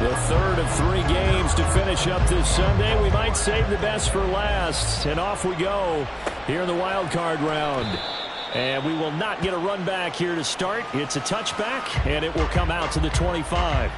The third of 3 games to finish up this Sunday. We might save the best for last. And off we go here in the wild card round. And we will not get a run back here to start. It's a touchback, and it will come out to the 25.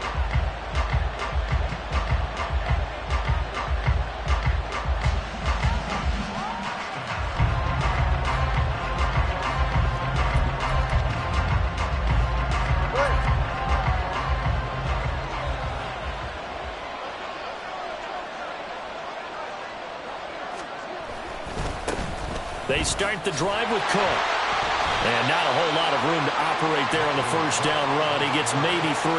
They start the drive with Cook. And not a whole lot of room to operate there on the first down run. He gets maybe 3.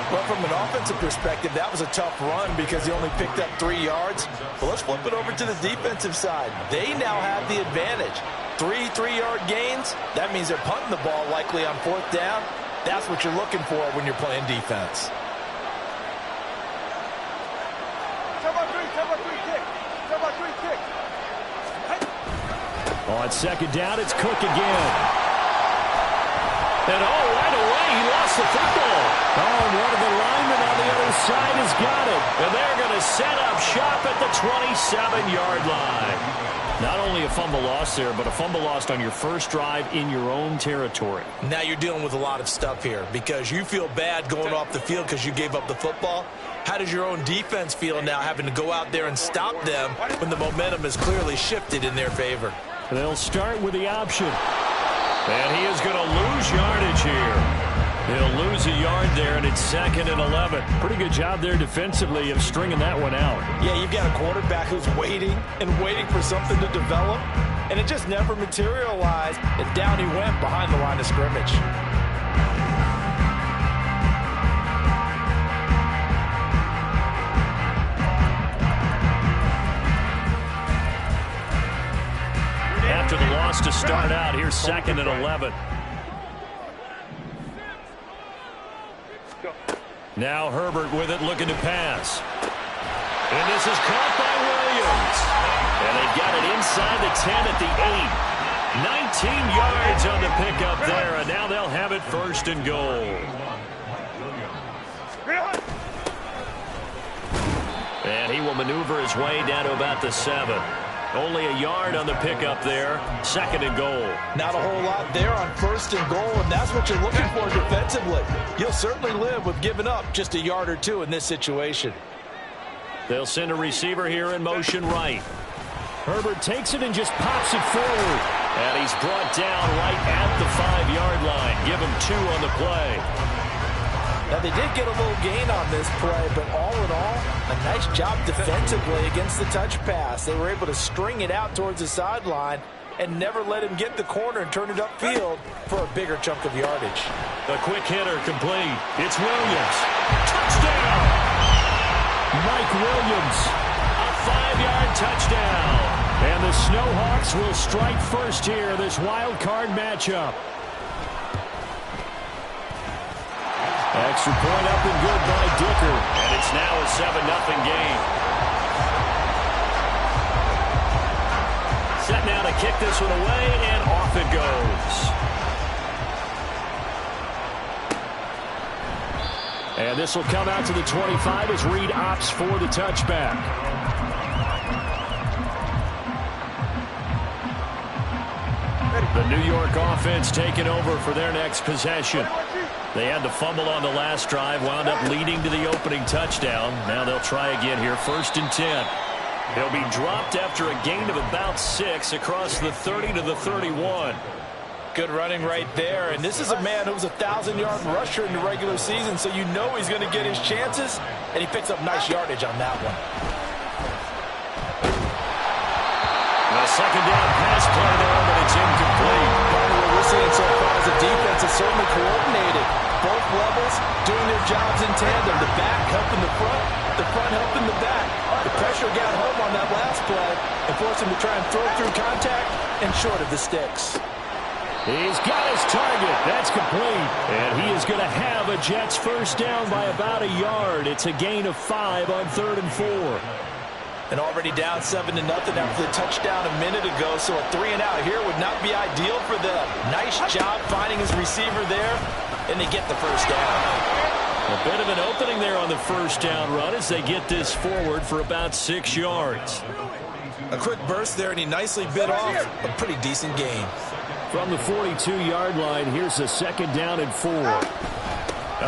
Well, from an offensive perspective, that was a tough run because he only picked up 3 yards. But let's flip it over to the defensive side. They now have the advantage. 3 3-yard gains. That means they're punting the ball likely on 4th down. That's what you're looking for when you're playing defense. On second down, it's Cook again. And right away, he lost the football. And one of the linemen on the other side has got it. And they're going to set up shop at the 27-yard line. Not only a fumble loss there, but a fumble lost on your first drive in your own territory. Now you're dealing with a lot of stuff here because you feel bad going off the field because you gave up the football. How does your own defense feel now having to go out there and stop them when the momentum is clearly shifted in their favor? They'll start with the option. And he is going to lose yardage here. He'll lose a yard there, and it's 2nd and 11. Pretty good job there defensively of stringing that one out. Yeah, you've got a quarterback who's waiting and waiting for something to develop, and it just never materialized, and down he went behind the line of scrimmage. After the loss to start out, here's 2nd and 11. Now Herbert with it, looking to pass. And this is caught by Williams. And they got it inside the 10 at the 8. 19 yards on the pickup there, and now they'll have it 1st and goal. And he will maneuver his way down to about the 7. Only a yard on the pickup there. 2nd and goal. Not a whole lot there on 1st and goal, and that's what you're looking for defensively. You'll certainly live with giving up just a yard or 2 in this situation. They'll send a receiver here in motion right. Herbert takes it and just pops it forward. And he's brought down right at the 5-yard line. Give him 2 on the play. Now, they did get a little gain on this play, but all in all, a nice job defensively against the touch pass. They were able to string it out towards the sideline and never let him get the corner and turn it upfield for a bigger chunk of yardage. A quick hitter complete. It's Williams. Touchdown! Mike Williams, a 5-yard touchdown. And the Snowhawks will strike first here, this wild card matchup. Extra point up and good by Dicker. And it's now a 7-0 game. Set now to kick this one away, and off it goes. And this will come out to the 25 as Reed opts for the touchback. The New York offense taking over for their next possession. They had the fumble on the last drive, wound up leading to the opening touchdown. Now they'll try again here, 1st and 10. He'll be dropped after a gain of about 6 across the 30 to the 31. Good running right there, and this is a man who was a 1,000-yard rusher in the regular season, so you know he's going to get his chances, and he picks up nice yardage on that one. A 2nd down pass play there, but it's incomplete. What we're seeing so far is the defense is certainly coordinated. Both levels doing their jobs in tandem. The back helping the front helping the back. The pressure got home on that last play and forced him to try and throw through contact and short of the sticks. He's got his target. That's complete. And he is going to have a Jets first down by about a yard. It's a gain of 5 on 3rd and 4. And already down 7-0 after the touchdown a minute ago, so a 3-and-out here would not be ideal for them. Nice job finding his receiver there, and they get the first down. Well, Bit of an opening there on the first down run as they get this forward for about 6 yards. A quick burst there, and he nicely bit off a pretty decent gain. From the 42-yard line, here's a 2nd down and 4.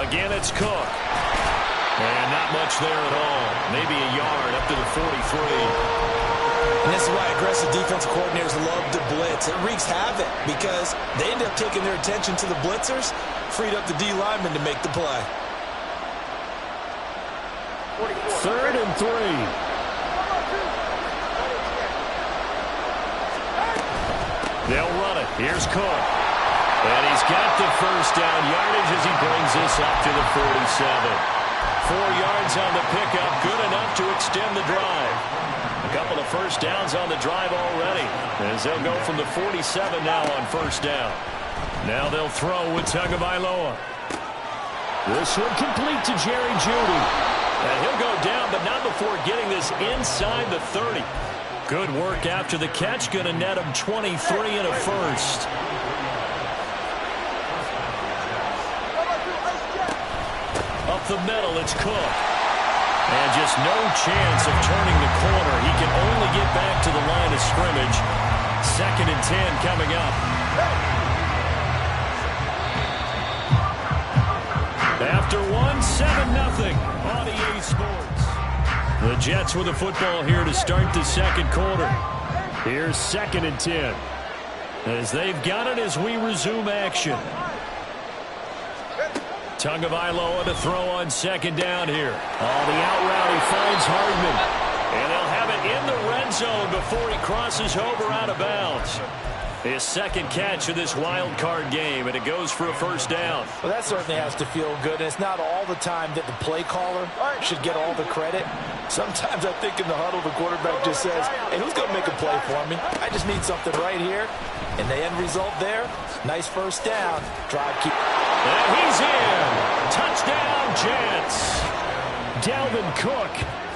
Again, it's Cook. And not much there at all. Maybe a yard up to the 43. And this is why aggressive defensive coordinators love to blitz. It wreaks havoc because they end up taking their attention to the blitzers, freed up the D lineman to make the play. 3rd and 3. They'll run it. Here's Cook. And he's got the first down yardage as he brings this up to the 47. 4 yards on the pickup, good enough to extend the drive. A couple of first downs on the drive already as they'll go from the 47 now on first down. Now they'll throw with Tagovailoa. This one complete to Jerry Jeudy. And he'll go down, but not before getting this inside the 30. Good work after the catch, going to net him 23 and a first. Up the middle, it's Cook. And just no chance of turning the corner. He can only get back to the line of scrimmage. 2nd and 10 coming up. After 7-0 on EA Sports. The Jets with the football here to start the 2nd quarter. Here's 2nd and 10. As they've got it as we resume action. Tagovailoa to throw on 2nd down here. Oh, the out route, he finds Hardman. And they'll have it in the red zone before he crosses over out of bounds. His 2nd catch of this wild card game, and it goes for a first down. Well, that certainly has to feel good. And it's not all the time that the play caller should get all the credit. Sometimes I think in the huddle, the quarterback just says, hey, who's going to make a play for me? I just need something right here. And the end result there, nice first down. Drive keep. And he's in. Touchdown, Jets. Dalvin Cook.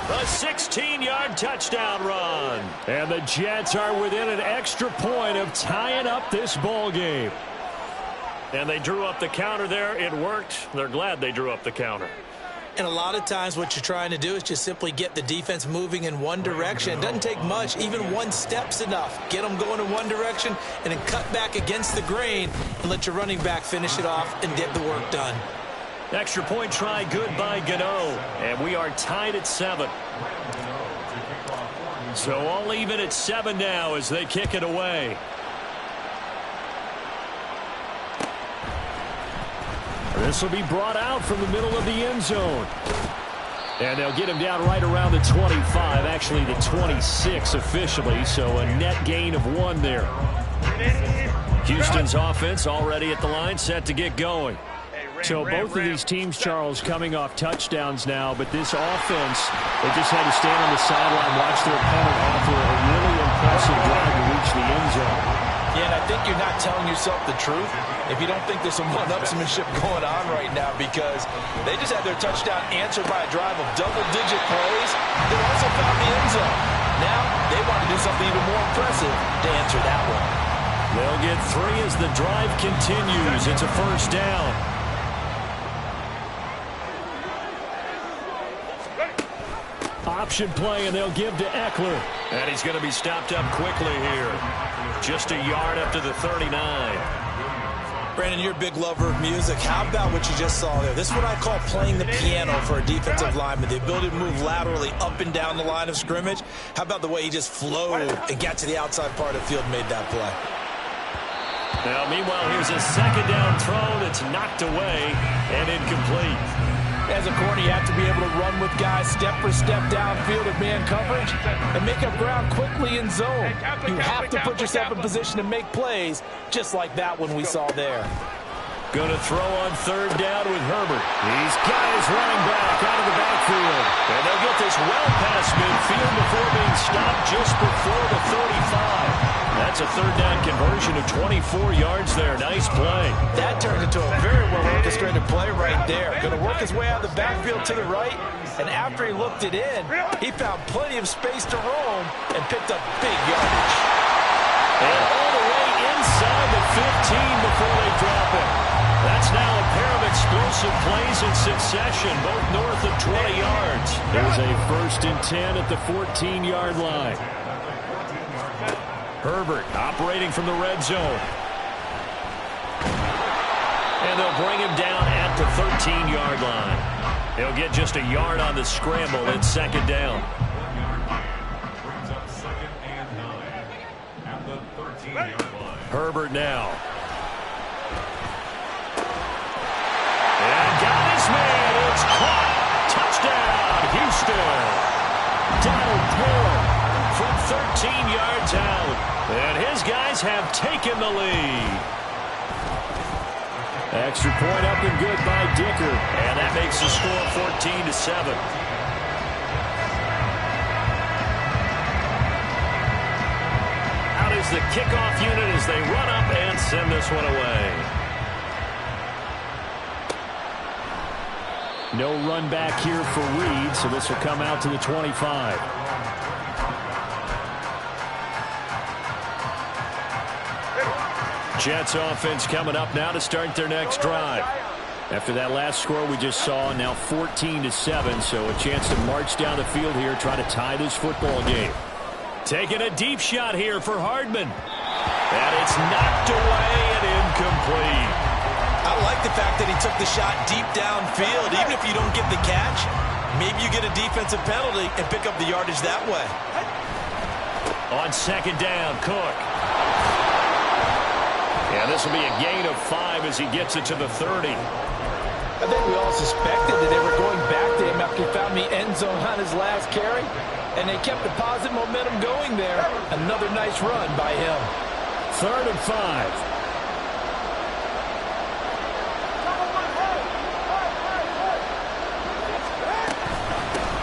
A 16-yard touchdown run. And the Jets are within an extra point of tying up this ball game. And they drew up the counter there. It worked. They're glad they drew up the counter. And a lot of times what you're trying to do is just simply get the defense moving in one direction. It doesn't take much. Even one step's enough. Get them going in one direction and then cut back against the grain and let your running back finish it off and get the work done. Extra point try good by Gano. And we are tied at 7. So all even at 7 now as they kick it away. This will be brought out from the middle of the end zone. And they'll get him down right around the 25, actually the 26 officially, so a net gain of 1 there. Houston's offense already at the line, set to get going. So both of these teams, Charles, coming off touchdowns now, but this offense, they just had to stand on the sideline, watch their opponent offer a really impressive drive to reach the end zone. Yeah, and I think you're not telling yourself the truth if you don't think there's some one-upsmanship going on right now, because they just had their touchdown answered by a drive of double-digit plays. They also found the end zone. Now they want to do something even more impressive to answer that one. They'll get 3 as the drive continues. It's a first down. Option play, and they'll give to Eckler. And he's going to be stopped up quickly here. Just a yard up to the 39. Brandon, you're a big lover of music. How about what you just saw there? This is what I call playing the piano for a defensive lineman. The ability to move laterally up and down the line of scrimmage. How about the way he just flowed and got to the outside part of the field and made that play? Now, meanwhile, here's a 2nd down throw that's knocked away and incomplete. As a corner, you have to be able to run with guys step for step downfield of man coverage and make up ground quickly in zone. You have to put yourself in position to make plays just like that one we saw there. Going to throw on 3rd down with Herbert. He's got his running back out of the backfield. And they'll get this well past midfield before being stopped just before the 35. That's a 3rd down conversion of 24 yards there. Nice play. That turned into a very well-orchestrated play right there. Going to work his way out of the backfield to the right. And after he looked it in, he found plenty of space to roam and picked up big yardage. And all the way inside the 15 before they drop it. That's now a pair of explosive plays in succession, both north of 20 yards. There's a 1st and 10 at the 14-yard line. Herbert operating from the red zone. And they'll bring him down at the 13-yard line. They'll get just a yard on the scramble in 2nd down. Herbert now. And got his man. It's caught. Touchdown, Houston. Donald Parham from 13 yards out. And his guys have taken the lead. Extra point up and good by Dicker. And that makes the score 14-7. Out is the kickoff unit as they run up and send this one away. No run back here for Reed, so this will come out to the 25. Jets offense coming up now to start their next drive. After that last score we just saw, now 14-7, so a chance to march down the field here, try to tie this football game. Taking a deep shot here for Hardman. And it's knocked away and incomplete. I like the fact that he took the shot deep downfield. Even if you don't get the catch, maybe you get a defensive penalty and pick up the yardage that way. On 2nd down, Cook. And this will be a gain of 5 as he gets it to the 30. I think we all suspected that they were going back to him after he found the end zone on his last carry. And they kept the positive momentum going there. Another nice run by him. 3rd and 5.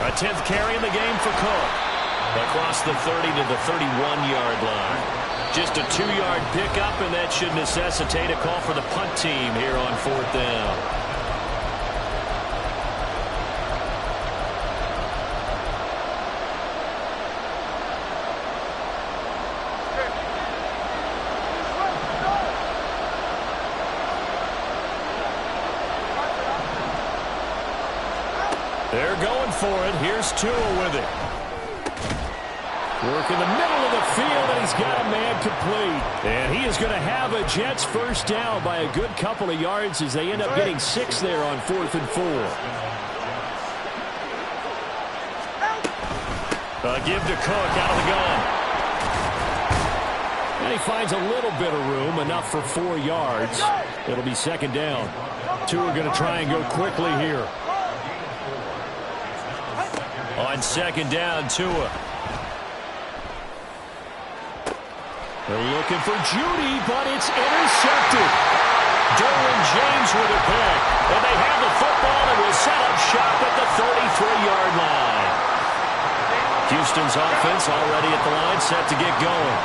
A 10th carry in the game for Cook. Across the 30 to the 31-yard line. Just a 2-yard pickup, and that should necessitate a call for the punt team here on 4th down. They're going for it. Here's Tua with it. Work in the middle of the field, and he's got a man complete. And he is going to have a Jets 1st down by a good couple of yards as they end up getting 6 there on 4th and 4. Give to Cook out of the gun. And he finds a little bit of room, enough for 4 yards. It'll be 2nd down. Tua going to try and go quickly here. On 2nd down, Tua. They're looking for Judy, but it's intercepted. Derwin James with a pick. And they have the football and will set up shop at the 33-yard line. Houston's offense already at the line, set to get going.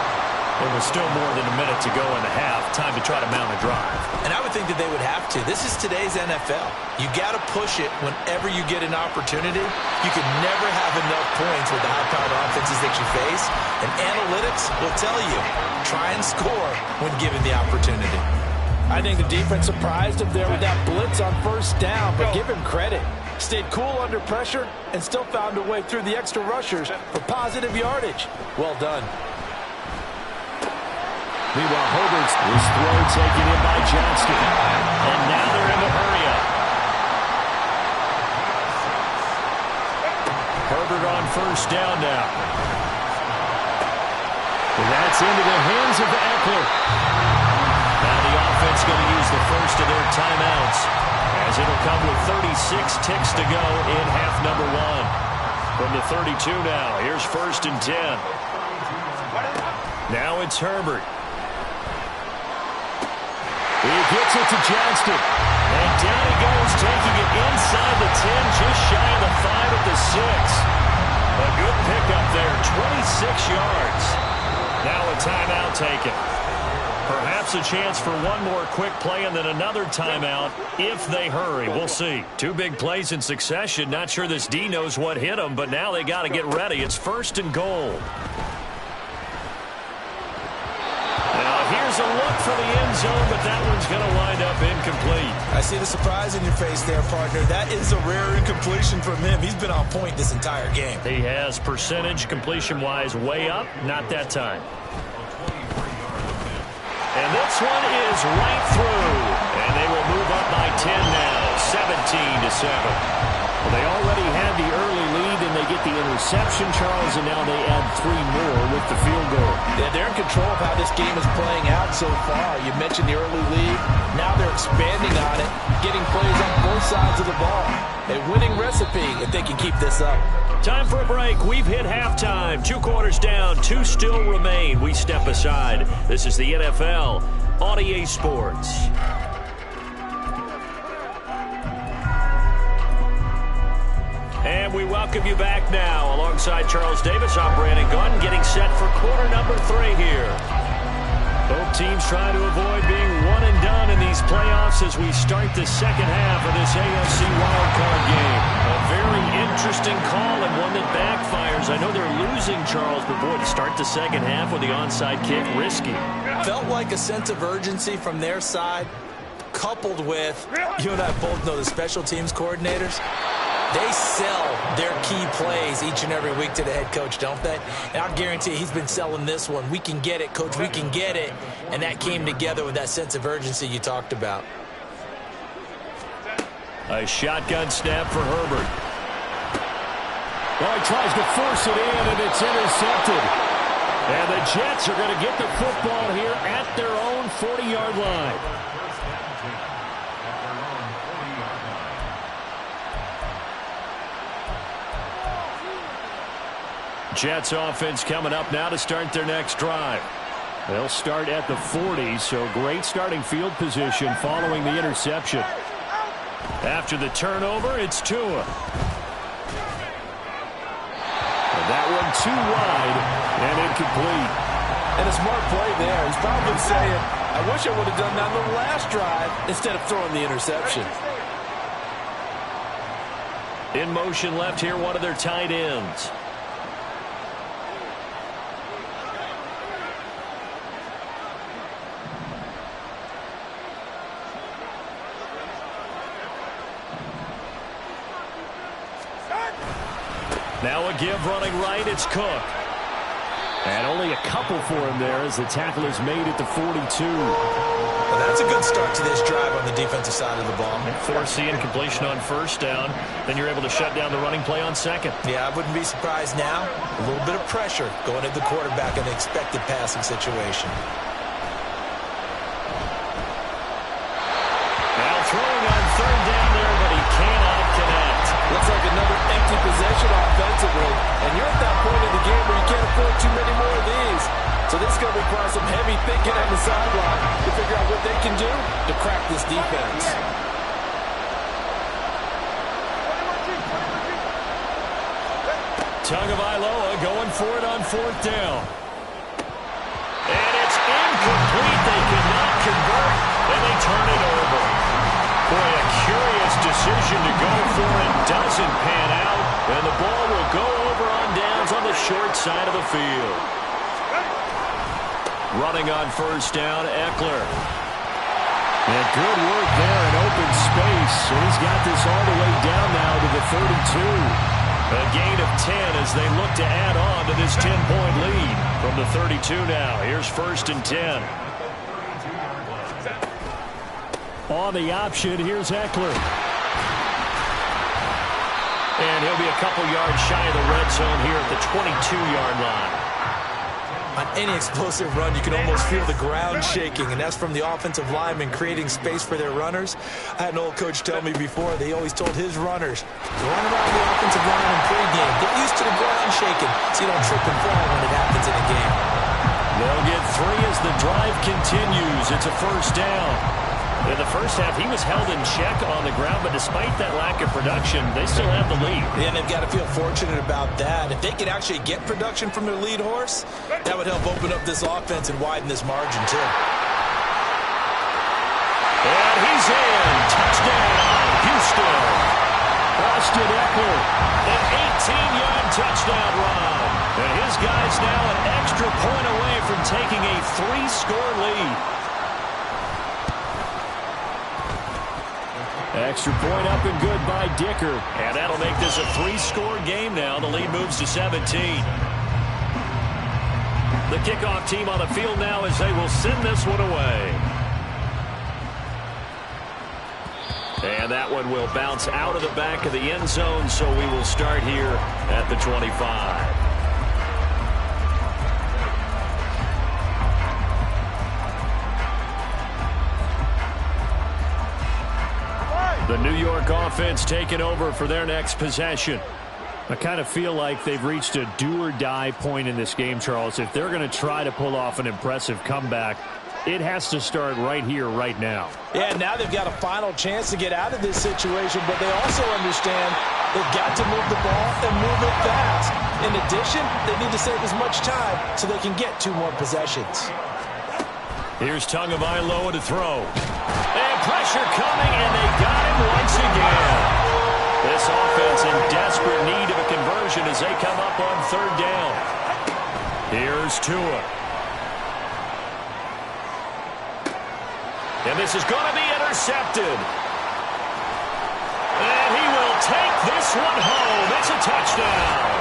There was still more than a minute to go in the half. Time to try to mount a drive. And I would think that they would have to. This is today's NFL. You got to push it whenever you get an opportunity. You can never have enough points with the high-powered offenses that you face. And analytics will tell you, try and score when given the opportunity. I think the defense surprised him there with that blitz on 1st down, but give him credit. Stayed cool under pressure and still found a way through the extra rushers for positive yardage. Well done. Meanwhile, Herbert's his throw taken in by Johnston. And now they're in the hurry-up. Herbert on 1st down now. And that's into the hands of Eckler. Now the offense going to use the first of their timeouts, as it'll come with 36 ticks to go in half number 1. From the 32 now, here's 1st and 10. Now it's Herbert. He gets it to Johnston. And down he goes, taking it inside the 10, just shy of the 5 at the 6. A good pickup there, 26 yards. Now a timeout taken. Perhaps a chance for one more quick play and then another timeout if they hurry. We'll see. 2 big plays in succession. Not sure this D knows what hit him, but now they got to get ready. It's 1st and goal. Now here's There's a look for the end zone, but that one's going to wind up incomplete. I see the surprise in your face there, partner. That is a rare incompletion from him. He's been on point this entire game. He has percentage completion-wise way up, not that time. And this one is right through. And they will move up by 10 now, 17-7. Well, they already had the early lead, and they get the interception, Charles, and now they add 3 more with the field goal. Yeah, they're in control of how this game is playing out so far. You mentioned the early lead. Now they're expanding on it, getting plays on both sides of the ball. A winning recipe if they can keep this up. Time for a break. We've hit halftime. 2 quarters down, 2 still remain. We step aside. This is the NFL on EA Sports. And we welcome you back now. Alongside Charles Davis, I'm Brandon Gunn, getting set for quarter number 3 here. Both teams trying to avoid being one and done in these playoffs as we start the second half of this AFC wildcard game. A very interesting call and one that backfires. I know they're losing, Charles, but boy, to start the second half with the onside kick, risky. Felt like a sense of urgency from their side, coupled with, you and I both know the special teams coordinators. They sell their key plays each and every week to the head coach, don't they? And I guarantee he's been selling this one. We can get it, coach, we can get it. And that came together with that sense of urgency you talked about. A shotgun snap for Herbert. Well, he tries to force it in, and it's intercepted. And the Jets are going to get the football here at their own 40-yard line. Jets offense coming up now to start their next drive. They'll start at the 40, so great starting field position following the interception. After the turnover, it's Tua. And that one too wide and incomplete. And a smart play there. He's probably saying, I wish I would have done that on the last drive instead of throwing the interception. In motion left here, one of their tight ends. Now a give running right, it's Cook. And only a couple for him there as the tackle is made at the 42. Well, that's a good start to this drive on the defensive side of the ball. And forcing completion on first down. Then you're able to shut down the running play on second. Yeah, I wouldn't be surprised now. A little bit of pressure going at the quarterback in an expected passing situation. Now throwing on third down there, but he cannot connect. Looks like another empty possession offensively. And you're at that point in the game where you can't afford too many more of these. So this is going to require some heavy thinking on the sideline to figure out what they can do to crack this defense. Tagovailoa going for it on fourth down. And it's incomplete. They cannot convert, and they turn it over. Boy, a curious decision to go for it. Doesn't pan out, and the ball will go over on downs on the short side of the field. Running on first down, Eckler. And good work there in open space. And he's got this all the way down now to the 32. A gain of 10 as they look to add on to this 10-point lead. From the 32 now, here's first and 10. On the option, here's Eckler. And he'll be a couple yards shy of the red zone here at the 22-yard line. On any explosive run, you can almost feel the ground shaking, and that's from the offensive linemen creating space for their runners. I had an old coach tell me before, they always told his runners to run around the offensive line in pregame. Get used to the ground shaking so you don't trip and fall when it happens in a game. They'll get 3 as the drive continues. It's a first down. In the first half, he was held in check on the ground, but despite that lack of production, they still have the lead. And they've got to feel fortunate about that. If they could actually get production from their lead horse, that would help open up this offense and widen this margin, too. And he's in. Touchdown, Houston. Austin Eckler, an 18-yard touchdown run. And his his guys now an extra point away from taking a 3-score lead. Extra point up and good by Dicker. And that'll make this a 3-score game now. The lead moves to 17. The kickoff team on the field now as they will send this one away. And that one will bounce out of the back of the end zone, so we will start here at the 25. The New York offense taking over for their next possession. I kind of feel like they've reached a do-or-die point in this game, Charles. If they're going to try to pull off an impressive comeback, it has to start right here, right now. Yeah, now they've got a final chance to get out of this situation, but they also understand they've got to move the ball and move it fast. In addition, they need to save as much time so they can get 2 more possessions. Here's Tagovailoa to throw. And pressure coming, and they got him once again. This offense in desperate need of a conversion as they come up on 3rd down. Here's Tua. And this is going to be intercepted. And he will take this one home. It's a touchdown.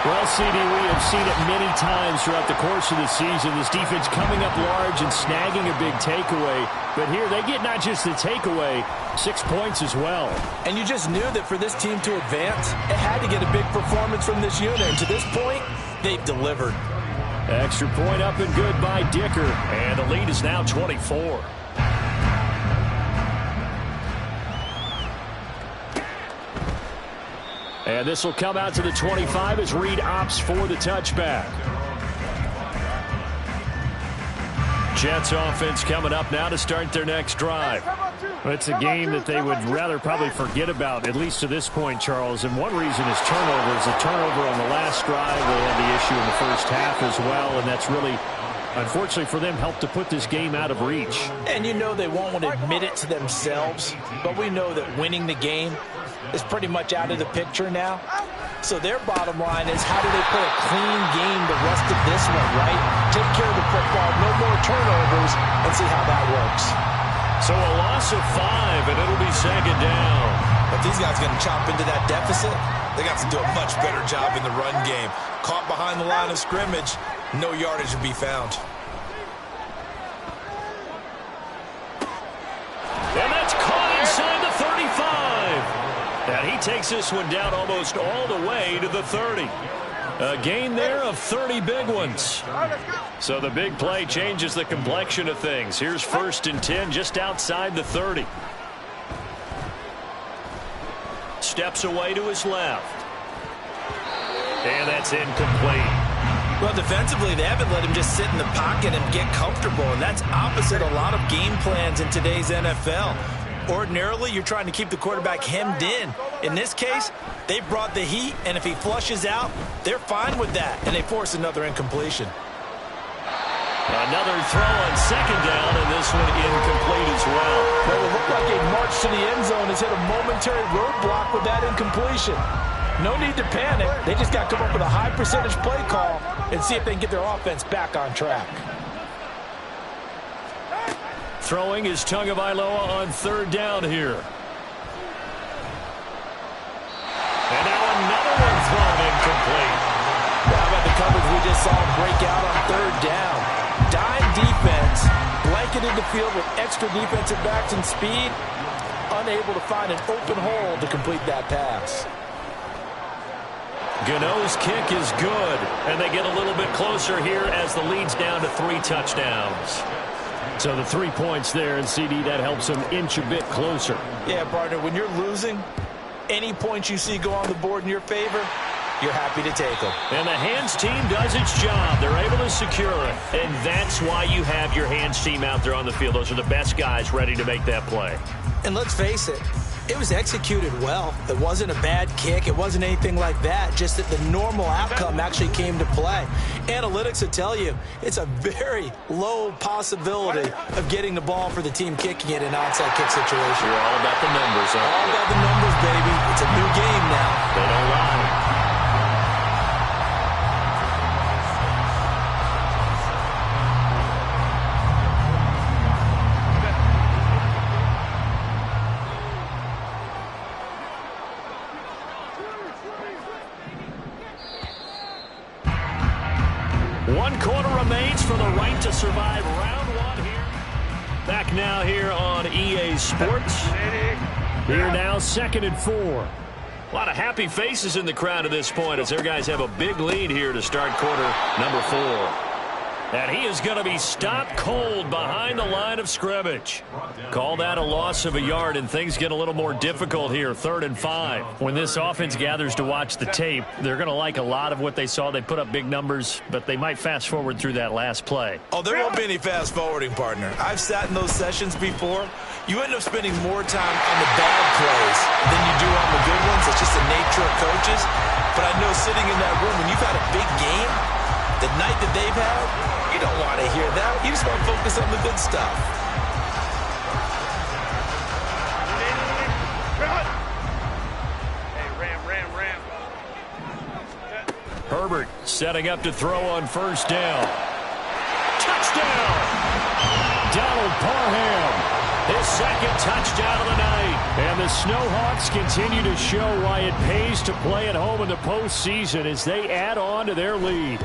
Well, CD, we have seen it many times throughout the course of the season. This defense coming up large and snagging a big takeaway. But here they get not just the takeaway, 6 points as well. And you just knew that for this team to advance, it had to get a big performance from this unit. And to this point, they've delivered. Extra point up and good by Dicker. And the lead is now 24. And this will come out to the 25 as Reed opts for the touchback. Jets offense coming up now to start their next drive. Well, it's a game that they would rather probably forget about, at least to this point, Charles. And one reason is turnovers. A turnover on the last drive. They had the issue in the first half as well, and that's really, unfortunately for them, helped to put this game out of reach. And you know they won't want to admit it to themselves, but we know that winning the game is pretty much out of the picture now. So their bottom line is, how do they play a clean game the rest of this one, right? Take care of the football, no more turnovers, and see how that works. So a loss of 5, and it'll be 2nd down. But these guys going to chop into that deficit, they got to do a much better job in the run game. Caught behind the line of scrimmage, no yardage to be found. And that's caught inside the 35. And he takes this one down almost all the way to the 30. A gain there of 30 big ones. So the big play changes the complexion of things. Here's 1st and 10 just outside the 30. Steps away to his left. And that's incomplete. Well, defensively, they haven't let him just sit in the pocket and get comfortable, and that's opposite a lot of game plans in today's NFL. Ordinarily, you're trying to keep the quarterback hemmed in. In this case, they brought the heat, and if he flushes out, they're fine with that, and they force another incompletion. Another throw on 2nd down, and this one incomplete as well. Well, it looked like a march to the end zone has hit a momentary roadblock with that incompletion. No need to panic. They just got to come up with a high percentage play call and see if they can get their offense back on track. Throwing is Tagovailoa on 3rd down here. And now another one thrown incomplete. How about the coverage we just saw break out on 3rd down? Dime defense, blanketed the field with extra defensive backs and speed, unable to find an open hole to complete that pass. Gano's kick is good, and they get a little bit closer here as the lead's down to 3 touchdowns. So the 3 points there, and CD, that helps them inch a bit closer. Yeah, partner, when you're losing, any points you see go on the board in your favor, you're happy to take them. And the hands team does its job. They're able to secure it, and that's why you have your hands team out there on the field. Those are the best guys ready to make that play. And let's face it, it was executed well. It wasn't a bad kick. It wasn't anything like that. Just that the normal outcome actually came to play. Analytics will tell you it's a very low possibility of getting the ball for the team kicking it in an onside kick situation. You're all about the numbers, huh? All about the numbers, baby. It's a new game now. They don't lie. 1 quarter remains for the right to survive round 1 here. Back now here on EA Sports. Here now, 2nd and 4. A lot of happy faces in the crowd at this point as their guys have a big lead here to start quarter number 4. And he is going to be stopped cold behind the line of scrimmage. Call that a loss of a yard, and things get a little more difficult here, 3rd and 5. When this offense gathers to watch the tape, they're going to like a lot of what they saw. They put up big numbers, but they might fast forward through that last play. Oh, there won't be any fast forwarding, partner. I've sat in those sessions before. You end up spending more time on the bad plays than you do on the good ones. It's just the nature of coaches. But I know sitting in that room, when you've had a big game, the night that they've had, you don't want to hear that. You just want to focus on the good stuff. Ram. Herbert setting up to throw on 1st down. Touchdown! Donald Parham, his 2nd touchdown of the night. And the Snowhawks continue to show why it pays to play at home in the postseason as they add on to their lead.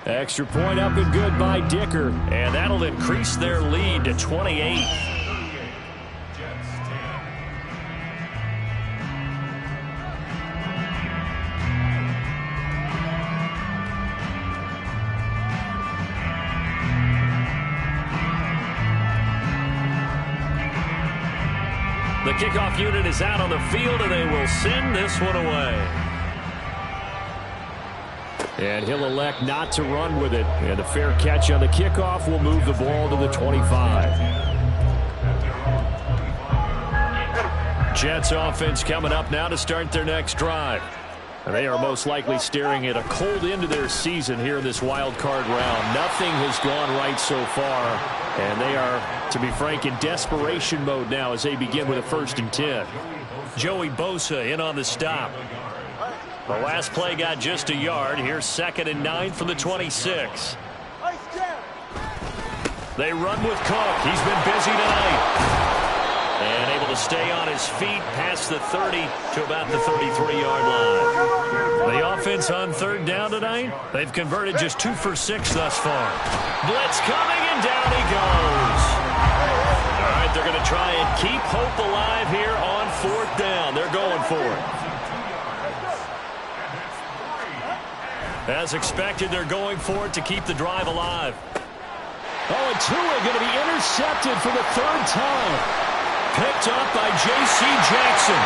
Extra point up and good by Dicker, and that'll increase their lead to 28. The kickoff unit is out on the field, and they will send this one away. And he'll elect not to run with it. And a fair catch on the kickoff will move the ball to the 25. Jets offense coming up now to start their next drive. And they are most likely staring at a cold end to their season here in this wild card round. Nothing has gone right so far. And they are, to be frank, in desperation mode now as they begin with a 1st and 10. Joey Bosa in on the stop. The last play got just a yard. Here's 2nd and 9 from the 26. They run with Cook. He's been busy tonight. And able to stay on his feet past the 30 to about the 33-yard line. The offense on 3rd down tonight, they've converted just 2 for 6 thus far. Blitz coming, and down he goes. All right, they're going to try and keep hope alive here on 4th down. They're going for it. As expected, they're going for it to keep the drive alive. Oh, and Tua going to be intercepted for the 3rd time. Picked up by J.C. Jackson.